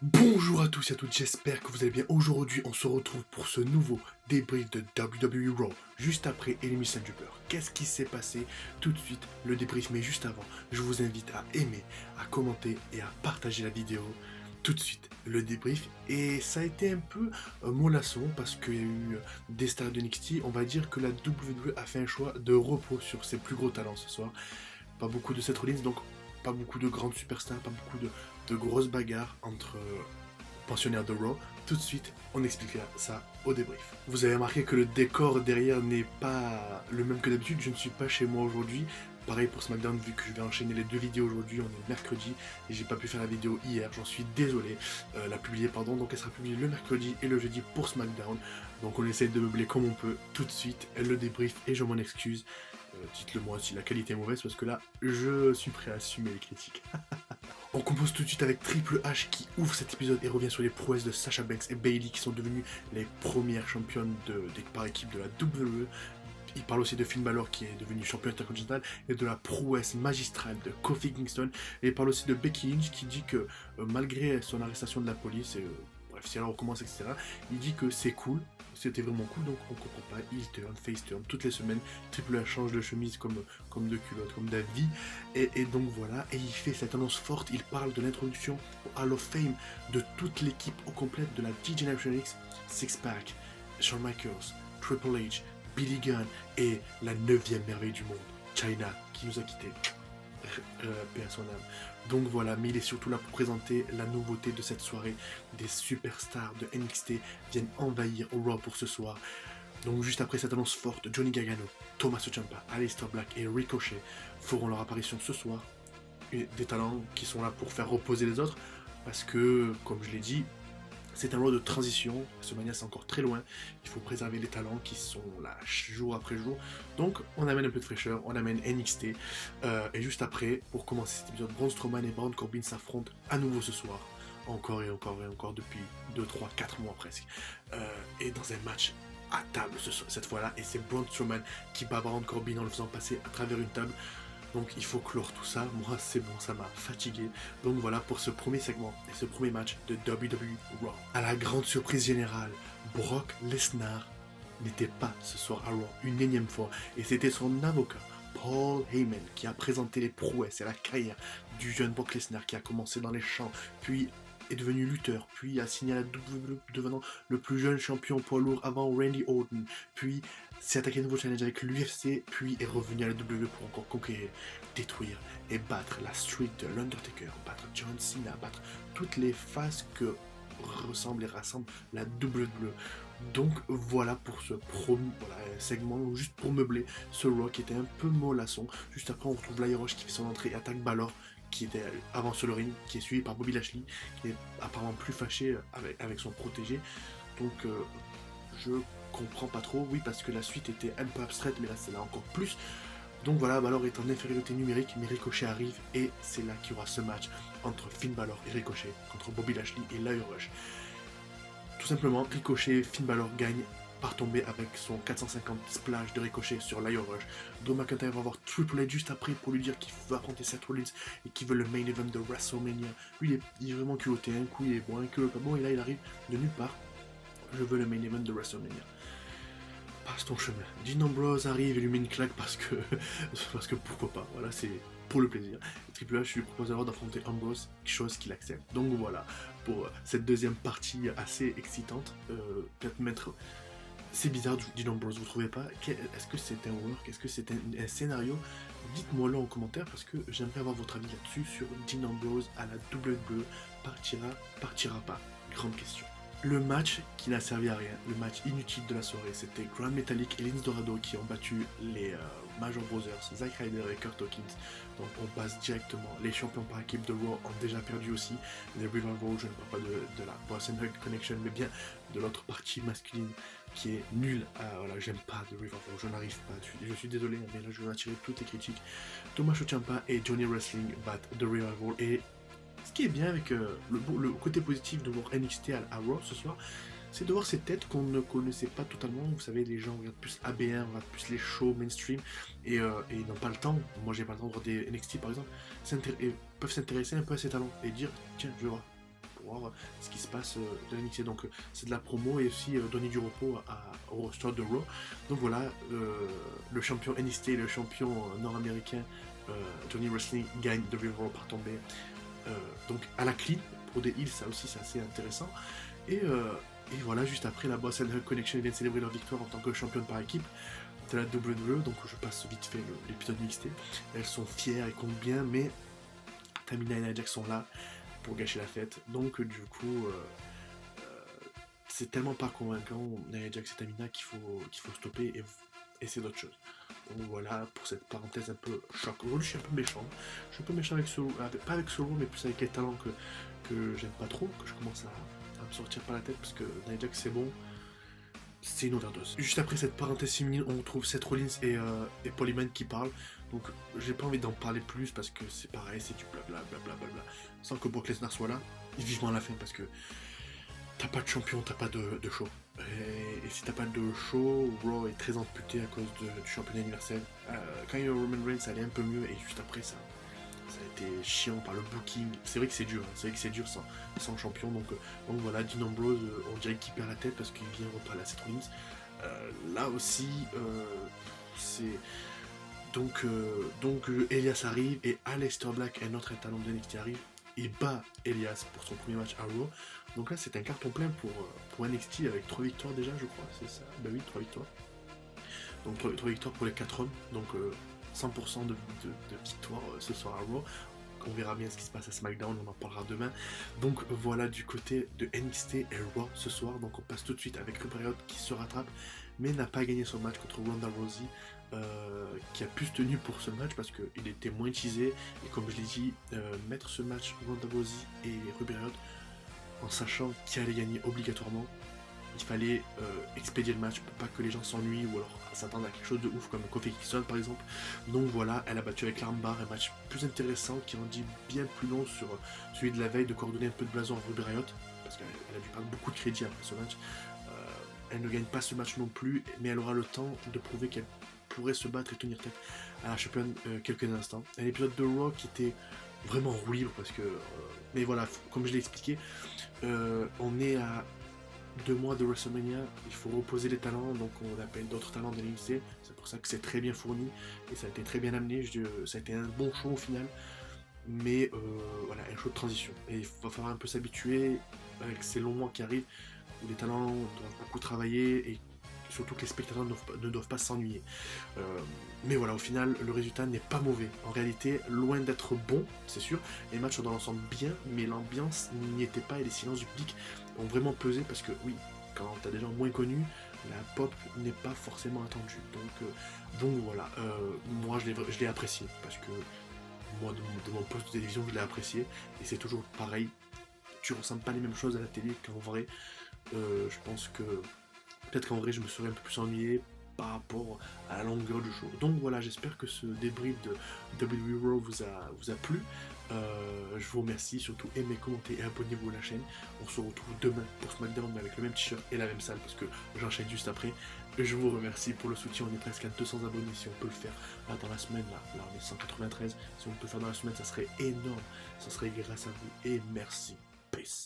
Bonjour à tous et à toutes, j'espère que vous allez bien. Aujourd'hui, on se retrouve pour ce nouveau débrief de WWE Raw, juste après Elimination Chamber. Qu'est-ce qui s'est passé? Tout de suite, le débrief, mais juste avant, je vous invite à aimer, à commenter et à partager la vidéo. Tout de suite, le débrief. Et ça a été un peu mollasson parce qu'il y a eu des stars de NXT. On va dire que la WWE a fait un choix de repos sur ses plus gros talents ce soir. Pas beaucoup de Seth Rollins, donc pas beaucoup de grandes superstars, pas beaucoup de grosses bagarres entre pensionnaires de Raw. Tout de suite, on expliquera ça au débrief. Vous avez remarqué que le décor derrière n'est pas le même que d'habitude, je ne suis pas chez moi aujourd'hui. Pareil pour SmackDown, vu que je vais enchaîner les deux vidéos aujourd'hui, on est mercredi et j'ai pas pu faire la vidéo hier, j'en suis désolé, la publier pardon, donc elle sera publiée le mercredi et le jeudi pour SmackDown. Donc on essaye de meubler comme on peut tout de suite, le débrief et je m'en excuse. Dites-le moi si la qualité est mauvaise parce que là, je suis prêt à assumer les critiques. On compose tout de suite avec Triple H qui ouvre cet épisode et revient sur les prouesses de Sasha Banks et Bayley qui sont devenues les premières championnes par équipe de la WWE. Il parle aussi de Finn Balor qui est devenu champion intercontinental et de la prouesse magistrale de Kofi Kingston. Et il parle aussi de Becky Lynch qui dit que malgré son arrestation de la police, bref, si elle recommence, etc., il dit que c'est cool, c'était vraiment cool, donc on comprend pas, il turn, face turn, toutes les semaines, Triple H change de chemise comme de culotte, comme d'avis, et donc voilà, et il fait cette annonce forte, il parle de l'introduction au Hall of Fame de toute l'équipe au complète de la D-Generation X, Six Pack, Shawn Michaels, Triple H, Billy Gunn et la 9e merveille du monde, Chyna, qui nous a quittés. Paix à son âme. Donc voilà, mais il est surtout là pour présenter la nouveauté de cette soirée. Des superstars de NXT viennent envahir au Raw pour ce soir. Donc juste après cette annonce forte, Johnny Gargano, Tommaso Ciampa, Aleister Black et Ricochet feront leur apparition ce soir. Et des talents qui sont là pour faire reposer les autres. Parce que, comme je l'ai dit, c'est un rôle de transition, WrestleMania c'est encore très loin, il faut préserver les talents qui sont là jour après jour. Donc on amène un peu de fraîcheur, on amène NXT, et juste après, pour commencer cet épisode, Braun Strowman et Baron Corbin s'affrontent à nouveau ce soir, encore et encore et encore depuis 2, 3, 4 mois presque, et dans un match à table cette fois-là, et c'est Braun Strowman qui bat Baron Corbin en le faisant passer à travers une table. Donc il faut clore tout ça, moi c'est bon, ça m'a fatigué. Donc voilà pour ce premier segment et ce premier match de WWE Raw. À la grande surprise générale, Brock Lesnar n'était pas ce soir à Raw une énième fois et c'était son avocat Paul Heyman qui a présenté les prouesses et la carrière du jeune Brock Lesnar qui a commencé dans les champs, puis est devenu lutteur, puis a signé à la WWE devenant le plus jeune champion poids lourd avant Randy Orton, puis s'est attaqué à un nouveau challenge avec l'UFC, puis est revenu à la WWE pour encore conquérir, détruire et battre la streak de l'Undertaker, battre John Cena, battre toutes les faces que ressemble et rassemble la WWE. Donc voilà pour ce segment, juste pour meubler ce Raw qui était un peu mollasson. Juste après on retrouve Lio Rush qui fait son entrée et attaque Balor qui était avant sur le ring, qui est suivi par Bobby Lashley, qui est apparemment plus fâché avec son protégé. Donc je comprends pas trop, oui parce que la suite était un peu abstraite, mais là c'est là encore plus. Donc voilà, Balor est en infériorité numérique, mais Ricochet arrive et c'est là qu'il y aura ce match entre Finn Balor et Ricochet, contre Bobby Lashley et Lio Rush. Tout simplement, Ricochet, Finn Balor gagne par tomber avec son 450 splash de Ricochet sur Lio Rush. Drew McIntyre va voir Triple H juste après pour lui dire qu'il veut affronter Seth Rollins et qu'il veut le main event de WrestleMania. Lui, il est vraiment culotté, un coup il est bon, un coup pas bon, et là il arrive de nulle part. Je veux le main event de WrestleMania. Passe ton chemin. Dean Ambrose arrive et lui met une claque parce que, parce que pourquoi pas. Voilà, c'est pour le plaisir. Triple H lui propose alors d'affronter Ambrose, chose qu'il accepte. Donc voilà, pour cette deuxième partie assez excitante, peut-être mettre... C'est bizarre, Dean Ambrose, vous trouvez pas? Est-ce que c'est un work? Est-ce que c'est un scénario? Dites-moi le en commentaire parce que j'aimerais avoir votre avis là-dessus sur Dean Ambrose à la WWE. Partira pas? Grande question. Le match qui n'a servi à rien, le match inutile de la soirée, c'était Grand Metalik et Lince Dorado qui ont battu les Major Brothers, Zack Ryder et Kurt Hawkins. Donc on passe directement. Les champions par équipe de Raw ont déjà perdu aussi. Les Revival, je ne parle pas de la Boss and Hug Connection, mais bien de l'autre partie masculine qui est nulle. Voilà, j'aime pas de Revival, je n'arrive pas. Je suis désolé, mais là je vais attirer toutes les critiques. Tommaso Ciampa et Johnny Wrestling battent The Revival et ce qui est bien avec le côté positif de voir NXT à Raw ce soir, c'est de voir ces têtes qu'on ne connaissait pas totalement. Vous savez, les gens regardent plus AB1, regardent plus les shows mainstream et ils n'ont pas le temps. Moi, j'ai pas le temps de voir des NXT par exemple, et peuvent s'intéresser un peu à ces talents et dire tiens, je vais voir. voir ce qui se passe de NXT. Donc c'est de la promo et aussi donner du repos au roster de Raw. Donc voilà, le champion NXT et le champion nord-américain Johnny Wrestling gagne de Raw par tombée donc à la clean pour des heels, ça aussi c'est assez intéressant. Et voilà, juste après, la Boss and Hug Connection vient de célébrer leur victoire en tant que championne par équipe de la WWE. Donc je passe vite fait l'épisode NXT. Elles sont fières, elles comptent bien, mais Tamina et Nia Jax sont là pour gâcher la fête. Donc du coup, c'est tellement pas convaincant, Nia Jax et Tamina, qu'il faut stopper et essayer d'autres choses. Donc voilà pour cette parenthèse un peu choc. Aujourd'hui je suis un peu méchant. Je suis un peu méchant avec Solo, pas avec Solo, mais plus avec les talents que j'aime pas trop, que je commence à me sortir par la tête, parce que Nia Jax c'est bon, c'est une overdose. Juste après cette parenthèse féminine, on retrouve Seth Rollins et Paul Heyman qui parlent. Donc j'ai pas envie d'en parler plus parce que c'est pareil, c'est du blablabla, sans que Brock Lesnar soit là. Et vivement à la fin parce que t'as pas de champion, t'as pas de show. Et si t'as pas de show, Raw est très amputé à cause du championnat universel. Quand il y a eu Roman Reigns, ça allait un peu mieux et juste après ça a été chiant par le booking. C'est vrai que c'est dur, hein. C'est vrai que c'est dur sans champion. Donc voilà, Dean Ambrose, on dirait qu'il perd la tête parce qu'il vient reparler à Seth Rollins. Là aussi, c'est donc Elias arrive et Aleister Black, un autre talent de NXT, arrive et bat Elias pour son premier match à Raw. Donc là c'est un carton plein pour NXT avec 3 victoires déjà, je crois, c'est ça. Bah oui, 3 victoires. Donc 3 victoires pour les 4 hommes. Donc 100% de victoire ce soir à Raw. On verra bien ce qui se passe à SmackDown, on en parlera demain. Donc voilà du côté de NXT et Raw ce soir. Donc on passe tout de suite avec Ruby Riott qui se rattrape, mais n'a pas gagné son match contre Ronda Rousey, qui a plus tenu pour ce match parce qu'il était moins teasé. Et comme je l'ai dit, mettre ce match Ronda Rousey et Ruby Riott en sachant qui allait gagner obligatoirement, il fallait expédier le match pour pas que les gens s'ennuient ou alors s'attendre à quelque chose de ouf comme Kofi Kingston par exemple. Donc voilà, elle a battu avec l'armbar, un match plus intéressant qui en dit bien plus long sur celui de la veille, de coordonner un peu de blason à Ruby Riott parce qu'elle a dû prendre beaucoup de crédit après ce match. Elle ne gagne pas ce match non plus, mais elle aura le temps de prouver qu'elle pourrait se battre et tenir tête à la championne quelques instants. Un épisode de Raw qui était vraiment rouillé parce que mais voilà, comme je l'ai expliqué, on est à 2 mois de WrestleMania, il faut reposer les talents, donc on appelle d'autres talents de l'NXT. C'est pour ça que c'est très bien fourni et ça a été très bien amené. Ça a été un bon show au final, mais voilà, un show de transition. Et il va falloir un peu s'habituer avec ces longs mois qui arrivent où les talents doivent beaucoup travailler et surtout que les spectateurs ne doivent pas s'ennuyer. Mais voilà, au final, le résultat n'est pas mauvais. En réalité, loin d'être bon, c'est sûr. Les matchs sont dans l'ensemble bien, mais l'ambiance n'y était pas et les silences du public ont vraiment pesé parce que oui, quand t'as des gens moins connus, la pop n'est pas forcément attendue. Donc voilà, moi je l'ai apprécié parce que moi de mon poste de télévision je l'ai apprécié et c'est toujours pareil. Tu ressens pas les mêmes choses à la télé qu'en vrai. Je pense que peut-être qu'en vrai je me serais un peu plus ennuyé par rapport à la longueur du show. Donc voilà, j'espère que ce débrief de WWE Raw vous a plu. Je vous remercie, surtout aimez, commentez et abonnez-vous à la chaîne. On se retrouve demain pour SmackDown mais avec le même t-shirt et la même salle parce que j'enchaîne juste après. Je vous remercie pour le soutien, on est presque à 200 abonnés. Si on peut le faire dans la semaine, là on est 193, si on peut le faire dans la semaine ça serait énorme, ça serait grâce à vous et merci. Peace.